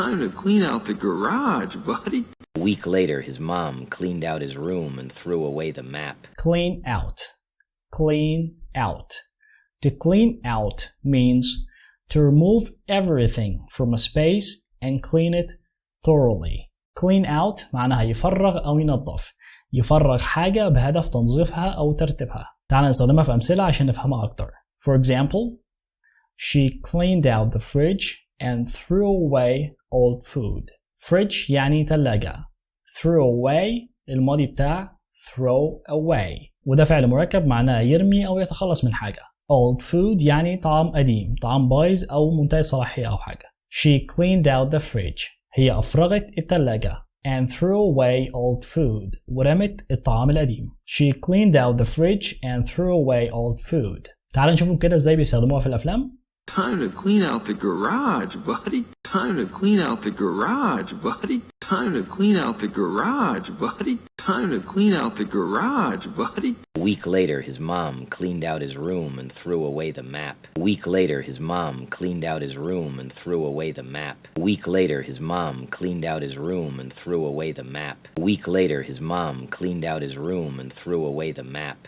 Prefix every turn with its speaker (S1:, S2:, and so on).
S1: Time to clean out the garage, buddy.
S2: A week later, his mom cleaned out his room and threw away the map.
S3: Clean out. Clean out. To clean out means to remove everything from a space and clean it thoroughly. Clean out معناها يفرغ أو ينظف. يفرغ حاجة بهدف تنظيفها أو ترتيبها. تعال نستخدمها في أمثلة عشان نفهمها أكتر. For example, she cleaned out the fridge and threw away old food. Fridge يعني ثلاجة. Threw away الماضي بتاع throw away. وده فعل مركب معناه يرمي أو يتخلص من حاجة. Old food يعني طعام قديم، طعام بايظ أو منتهي الصلاحية أو حاجة. She cleaned out the fridge. هي أفرغت الثلاجة. And threw away old food. ورمت الطعام القديم. She cleaned out the fridge and threw away old food. تعال نشوفهم كده ازاي بيستخدموها في الأفلام.
S1: Time to clean out the garage, buddy. Time to clean out the garage, buddy. Time to clean out the garage, buddy. Time to clean out the garage, buddy.
S2: A week later, his mom cleaned out his room and threw away the map. A week later, his mom cleaned out his room and threw away the map. A week later, his mom cleaned out his room and threw away the map. A week later, his mom cleaned out his room and threw away the map.